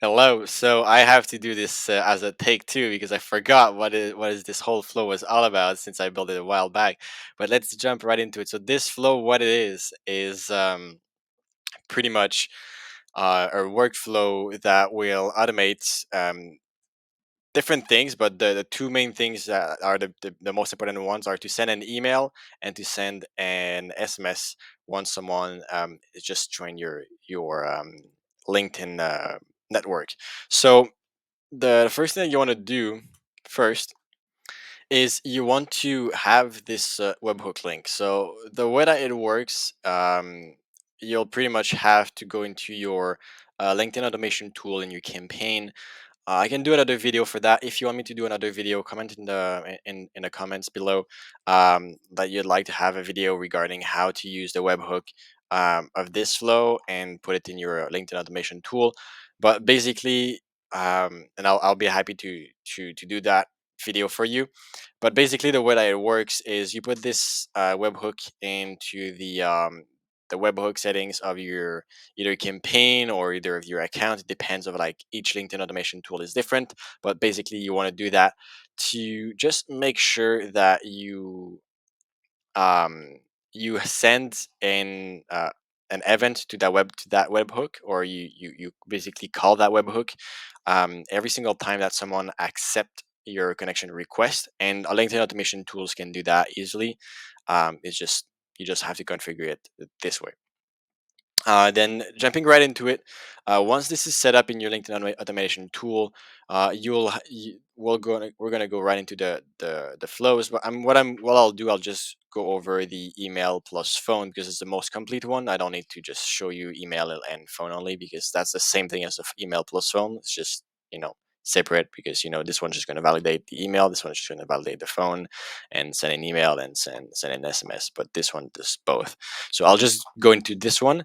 Hello. So I have to do this as a take two because I forgot what is this whole flow was all about since I built it a while back. But let's jump right into it. So this flow, what it is pretty much a workflow that will automate different things, but the two main things that are the most important ones are to send an email and to send an SMS once someone is just joined your LinkedIn network. So the first thing you want to do first is you want to have this webhook link. So the way that it works, you'll pretty much have to go into your LinkedIn automation tool in your campaign. I can do another video for that. If you want me to do another video, comment in the comments below that you'd like to have a video regarding how to use the webhook of this flow and put it in your LinkedIn automation tool. But basically, and I'll be happy to do that video for you. But basically, the way that it works is you put this webhook into the webhook settings of your either campaign or either of your account. It depends of like each LinkedIn automation tool is different, but basically you want to do that to just make sure that um, you send an event to that webhook, or you basically call that webhook every single time that someone accept your connection request. And a LinkedIn automation tools can do that easily. It's just you just have to configure it this way. Then jumping right into it, once this is set up in your LinkedIn automation tool, we're gonna go right into the flows. But what I'll do, I'll just go over the email plus phone because it's the most complete one. I don't need to just show you email and phone only because that's the same thing as the email plus phone. It's just separate because this one's just going to validate the email, this one's just going to validate the phone and send an email and send an SMS. But this one does both. So I'll just go into this one.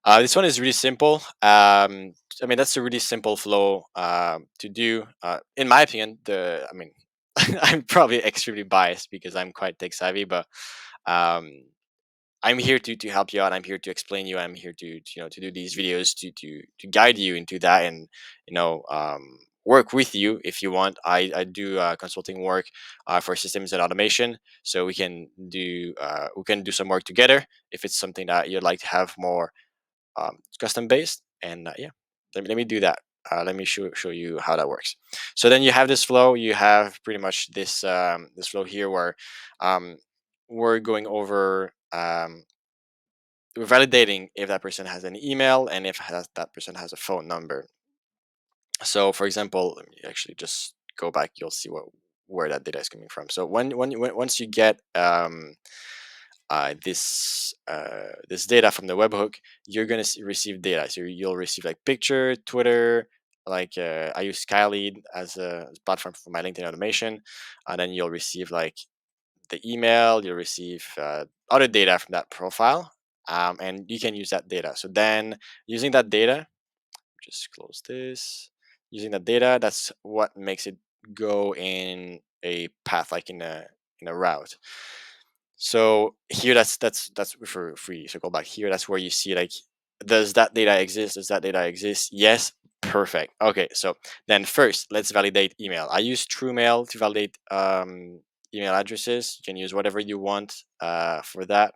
This one is really simple. I mean, that's a really simple flow to do. In my opinion, I'm probably extremely biased because I'm quite tech savvy, but um, I'm here to help you out. I'm here to explain you. I'm here to do these videos to guide you into that and work with you if you want. I do consulting work for systems and automation, so we can do some work together if it's something that you'd like to have more custom based. And yeah, let me do that. Let me show you how that works. So then you have this flow. You have pretty much this flow here where um, we're going over. We're validating if that person has an email and if that person has a phone number. So, for example, let me actually just go back. You'll see where that data is coming from. So once you get this data from the webhook, you're gonna receive data. So you'll receive like picture, Twitter. Like I use Skylead as a platform for my LinkedIn automation, and then you'll receive like the email. You'll receive other data from that profile, and you can use that data. So then, using that data, just close this. Using that data, that's what makes it go in a path, like in a route. So here, that's for free. So go back here. That's where you see like, does that data exist? Does that data exist? Yes. Perfect. Okay. So then first, let's validate email. I use TrueMail to validate email addresses. You can use whatever you want for that.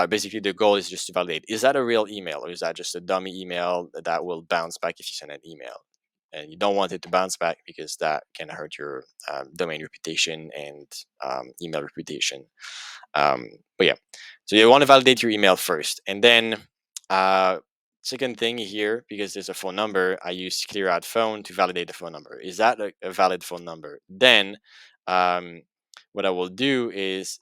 Basically, the goal is just to validate: is that a real email or is that just a dummy email that will bounce back if you send an email? And you don't want it to bounce back because that can hurt your domain reputation and email reputation. But yeah, so you want to validate your email first, and then uh, second thing here, because there's a phone number, I use clear out phone to validate the phone number. Is that a valid phone number? Then um, what I will do is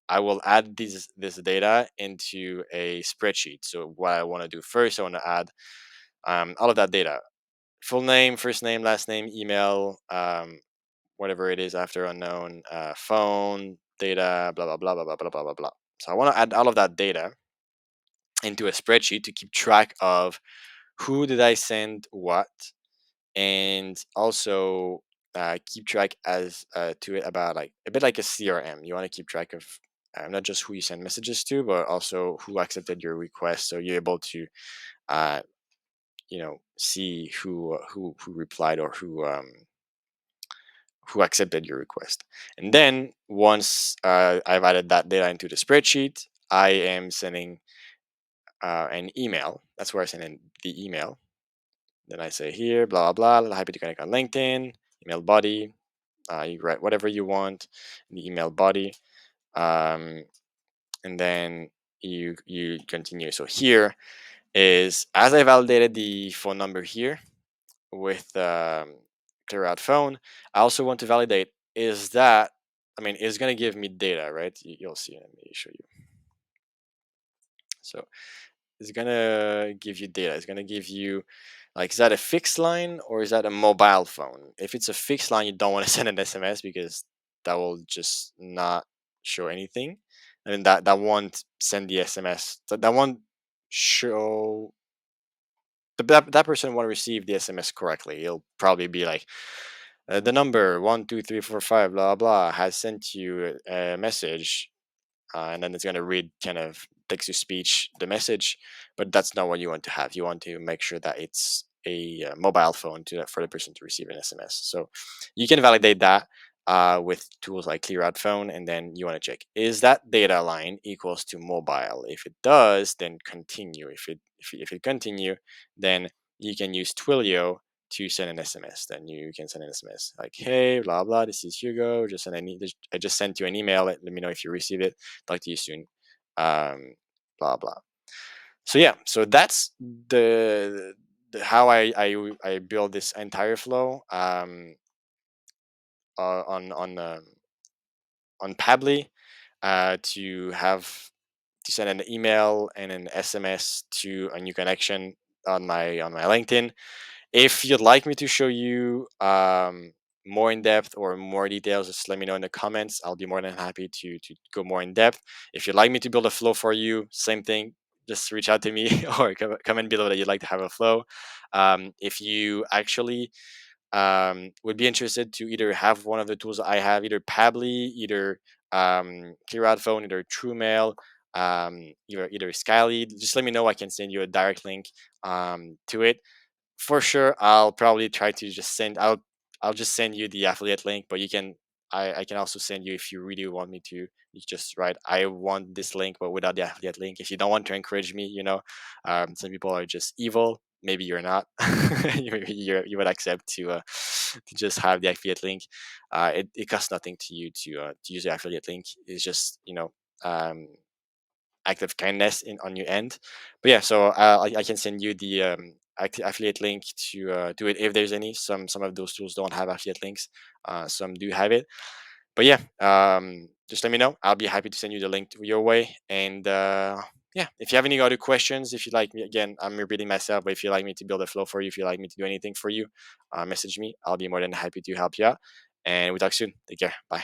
I will add this data into a spreadsheet. So what I want to do first, I want to add all of that data: full name, first name, last name, email, whatever it is after unknown, phone, data, blah blah blah blah blah blah blah blah blah. So I want to add all of that data into a spreadsheet to keep track of who did I send what, and also keep track as to it about like a bit like a CRM. You want to keep track of not just who you send messages to, but also who accepted your request. So you're able to uh, see who replied or who accepted your request. And then once I've added that data into the spreadsheet, I am sending an email. That's where I send in the email. Then I say here, blah, blah, blah, happy to connect on LinkedIn, email body. You write whatever you want in the email body. Um, and then you continue. So here is, as I validated the phone number here with clear out phone, I also want to validate, is that, I mean, it's going to give me data, right? You'll see. Let me show you. So it's going to give you data. It's going to give you, like, is that a fixed line or is that a mobile phone? If it's a fixed line, you don't want to send an SMS because that will just not show anything. And that won't send the SMS. That won't show, that person won't receive the SMS correctly. It'll probably be like, the number 12345 blah blah has sent you a message, and then it's going to read kind of text to speech the message, but that's not what you want to have. You want to make sure that it's a mobile phone for the person to receive an SMS. So you can validate that with tools like clear out phone, and then you want to check, is that data line equals to mobile? If it does, then continue. If it continue, then you can use Twilio to send an SMS. Then you can send an SMS like, hey, blah blah, this is Hugo, I just sent you an email, let me know if you receive it, talk to you soon, blah blah. So yeah, so that's how I build this entire flow on Pably, to send an email and an SMS to a new connection on my LinkedIn. If you'd like me to show you more in depth or more details, just let me know in the comments. I'll be more than happy to go more in depth. If you'd like me to build a flow for you, same thing. Just reach out to me or comment below that you'd like to have a flow. If you actually would be interested to either have one of the tools I have, either Pably, either Clear Phone, either TrueMail, either Skylead, just let me know. I can send you a direct link to it. For sure, I'll probably try to just I'll just send you the affiliate link, but I can also send you, if you really want me to, you just write, I want this link but without the affiliate link. If you don't want to encourage me, some people are just evil. Maybe you're not. You would accept to just have the affiliate link. It costs nothing to you to use the affiliate link. It's just um, act of kindness on your end. But yeah, so I can send you the affiliate link to it if there's any. Some of those tools don't have affiliate links. Some do have it. But yeah, just let me know. I'll be happy to send you the link your way. And yeah, if you have any other questions, if you like me, again, I'm repeating myself, but if you like me to build a flow for you, if you like me to do anything for you, message me. I'll be more than happy to help you out. And we talk soon. Take care. Bye.